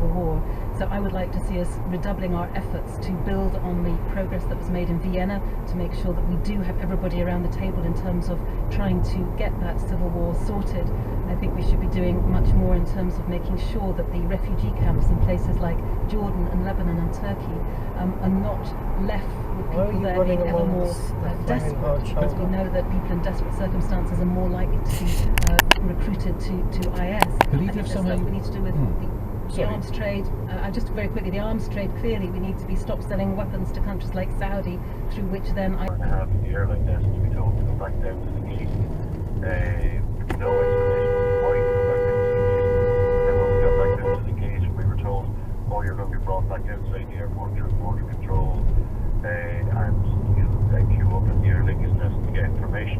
Civil War. So I would like to see us redoubling our efforts to build on the progress that was made in Vienna, to make sure that we do have everybody around the table in terms of trying to get that Civil War sorted. I think we should be doing much more in terms of making sure that the refugee camps in places like Jordan and Lebanon and Turkey are not left with people there being ever more desperate, because we know that people in desperate circumstances are more likely to be recruited to IS. I think there's stuff we need to do with the arms trade. Just very quickly, the arms trade, clearly we need to be stop selling weapons to countries like Saudi, through which then we're going to have the airline desk to be told to go back down to the gate. No explanation as to why to go back down to the gate. And then when we got back down to the gate, we were told, oh, you're going to be brought back outside the airport through border control, and you queue up at the Aer Lingus desk to get information.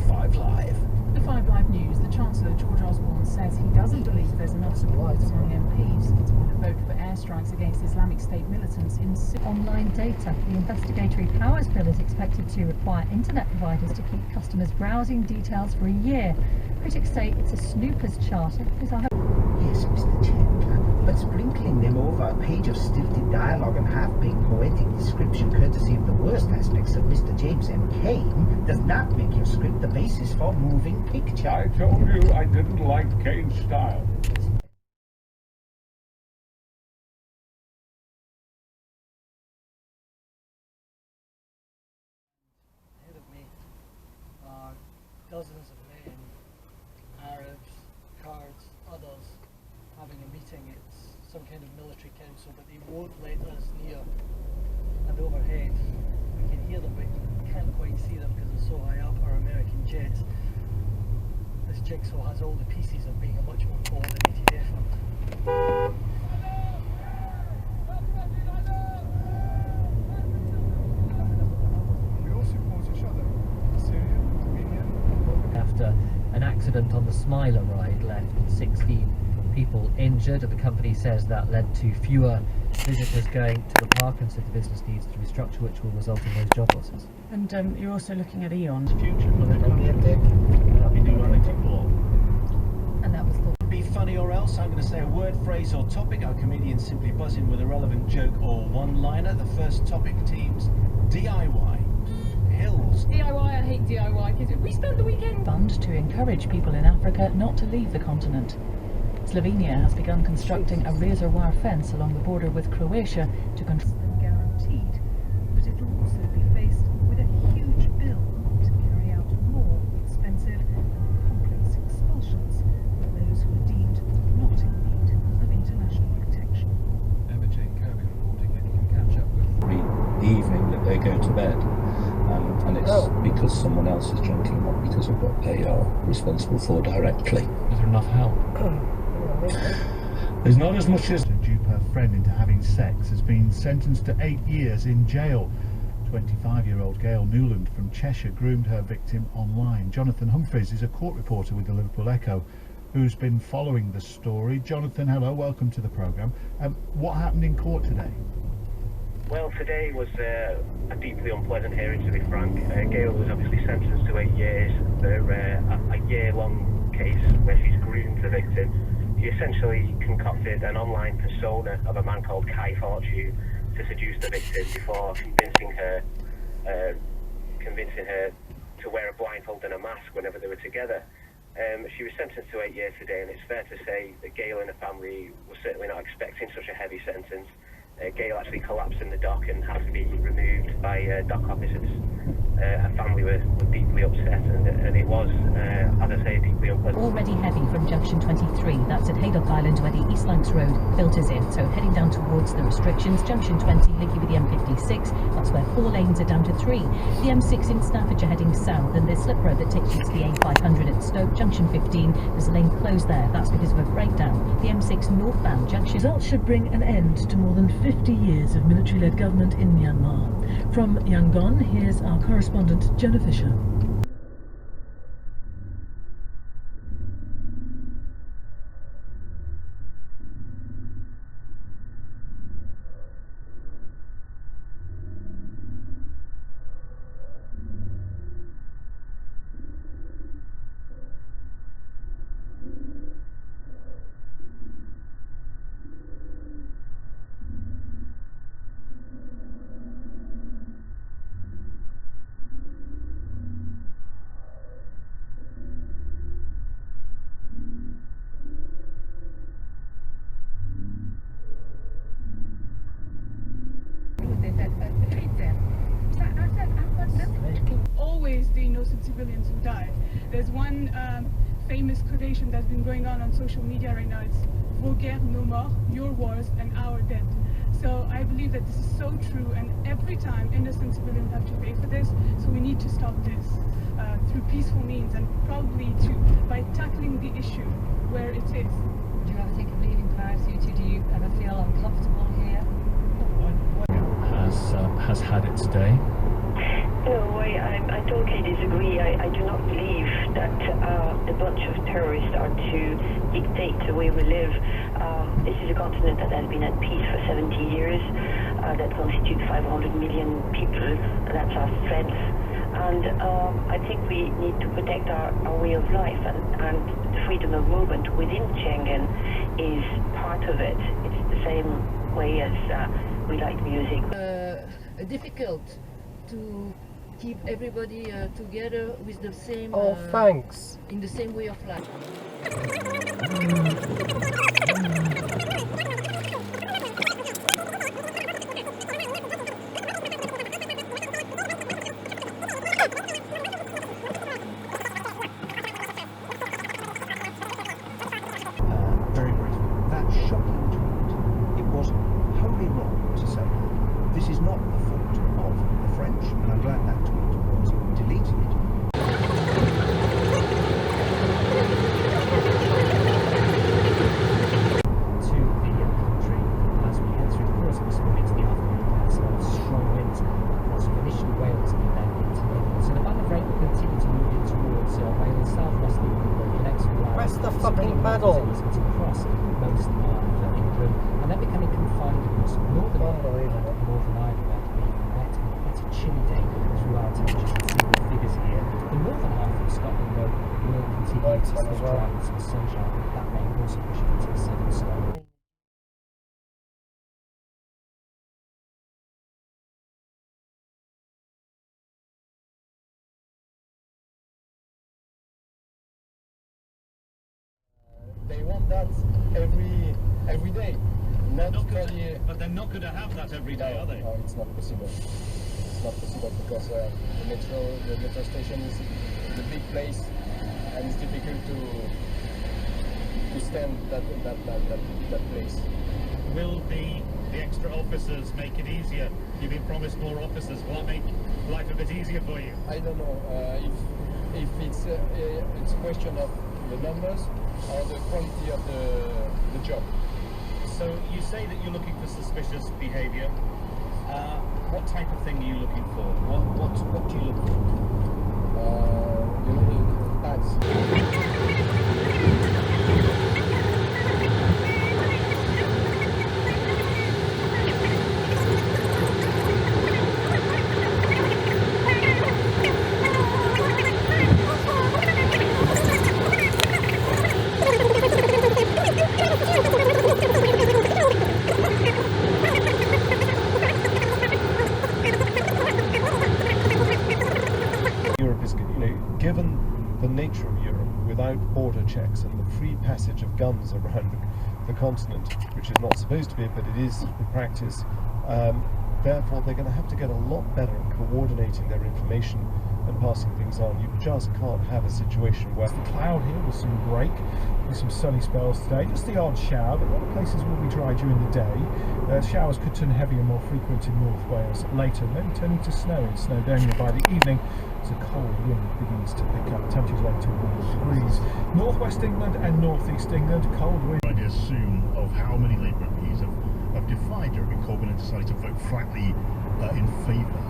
5 Live. The 5 Live News, the Chancellor George Osborne says he doesn't believe there's enough support among MPs to vote for airstrikes against Islamic State militants in online data. The Investigatory Powers Bill is expected to require internet providers to keep customers' browsing details for a year. Critics say it's a snooper's charter. Yes, Mr. Chandler, but sprinkling them over a page of stilted dialogue and half-baked poetic description courtesy of the worst aspects of Mr. James M. Cain does not make your script the basis for moving picture. I told you I didn't like Cain's style. Ahead of me are dozens of men, Arabs, Kurds, others, having a meeting. It's some kind of military council, but they won't let us near. And overhead, we can hear them, but we can't quite see them because they're so high up, our American jets. This jigsaw has all the pieces of being a much more coordinated effort. After an accident on the Smiler ride left 16 people injured, and the company says that led to fewer visitors going to the park, and said the business needs to restructure, which will result in those job losses. And you're also looking at Eon's Future for the country. Happy duality ball. and that was the Be funny or else. I'm going to say a word, phrase or topic. Our comedians simply buzz in with a relevant joke or one-liner. The first topic, teams DIY. Hills. DIY, I hate DIY because we spent the weekend Fund to encourage people in Africa not to leave the continent. Slovenia has begun constructing a razor wire fence along the border with Croatia to control. guaranteed, but it will also be faced with a huge bill to carry out more expensive and complex expulsions of those who are deemed not in need of international protection. Emma Jane Kirby reporting that you can catch up with every evening that they go to bed, and it's because someone else is drinking, not because of what they are responsible for directly. Is there enough help? There's not as much as... To dupe her friend into having sex has been sentenced to 8 years in jail. 25-year-old Gail Newland from Cheshire groomed her victim online. Jonathan Humphreys is a court reporter with the Liverpool Echo who's been following the story. Jonathan, hello, welcome to the programme. What happened in court today? Well, today was a deeply unpleasant hearing, to be frank. Gail was obviously sentenced to 8 years for a year-long case where she's groomed the victim. She essentially concocted an online persona of a man called Kai Fortune to seduce the victim before convincing her to wear a blindfold and a mask whenever they were together. She was sentenced to 8 years today, and it's fair to say that Gail and her family were certainly not expecting such a heavy sentence. Gail actually collapsed in the dock and had to be removed by dock officers. Her family were deeply upset, and it was, as I say, deeply unpleasant. Already heavy from junction 23, that's at Haydock Island where the East Lancs Road filters in. So heading down towards the restrictions, junction 20 linking with the M56, that's where 4 lanes are down to 3. The M6 in Staffordshire heading south, and the slip road that takes you to the A500 at Stoke, junction 15, there's a lane closed there, that's because of a breakdown. The M6 northbound junction... Results should bring an end to more than 50 years of military-led government in Myanmar. From Yangon, here's our correspondent Jonah Fisher. with it, that hate them. So I said, I've got nothing to do. Always the innocent civilians who die. There's one famous quotation that's been going on social media right now. It's "Vos guerres, nos morts, your wars and our dead." So I believe that this is so true, and every time innocent civilians have to pay for this. So we need to stop this through peaceful means, and probably by tackling the issue where it is. Do you ever think of leaving Paris? You two, do you ever feel uncomfortable here? Has had its day. No, I totally disagree. I do not believe that a bunch of terrorists are to dictate the way we live. This is a continent that has been at peace for 70 years, that constitutes 500 million people. That's our strength. And I think we need to protect our way of life, and the freedom of movement within Schengen is part of it. It's the same way as we like music. Difficult to keep everybody together with the same thanks. In the same way of life. Very briefly, that shocking tweet, it was wholly wrong to say that. This is not the fault of the French, and I'm glad that tweet was deleted. To the country as we head through the course of this morning to the afternoon, strong winds across initially Wales and then into England. So the band of rain will continue to move in towards Wales, southwesterly wind for the next few hours. Press the fucking pedal. To cross most of England, and then becoming confined across northern Ireland and northern Ireland, where it'll be wet and quite a chilly day throughout. As you can see the figures here, the northern half of Scotland though will continue to stay dry with some sunshine. That may also push it into the southern sky. They want that every day. But they're not going to have that every day, are they? No, it's not possible. It's not possible because the metro station is a big place, and it's difficult to stand that place. Will the extra officers make it easier? You've been promised more officers. Will that make life a bit easier for you? I don't know if it's a question of the numbers or the quality of the job. So you say that you're looking for suspicious behaviour. What type of thing are you looking for? What do you look for? The tags. Given the nature of Europe, without border checks and the free passage of guns around the continent, which is not supposed to be, but it is in practice, therefore they're going to have to get a lot better at coordinating their information and passing things on. You just can't have a situation where the cloud here with some break, with some sunny spells today, just the odd shower, but a lot of places will be dry during the day. Showers could turn heavy and more frequent in North Wales later, maybe turning to snow in Snowdonia by the evening. As a cold wind begins to pick up, temperatures down to 1 degrees. Northwest England and northeast England, cold wind. I assume of how many Labour MPs have defied Jeremy Corbyn and decided to vote flatly in favour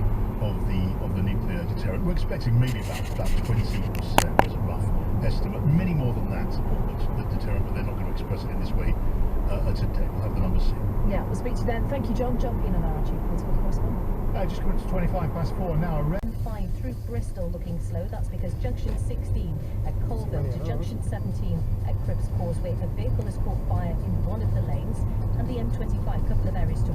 of the nuclear deterrent. We're expecting maybe about 20% as a rough estimate. Many more than that support the deterrent, but they're not going to express it in this way today. We'll have the numbers soon. Yeah, we'll speak to them. Thank you, John. John Peenan, our chief political correspondent. Just going to 5:25 now. 5 through Bristol looking slow. That's because junction 16 at Colville to junction 17 at Cribs Causeway. A vehicle has caught fire in one of the lanes, and the M25, a couple of areas to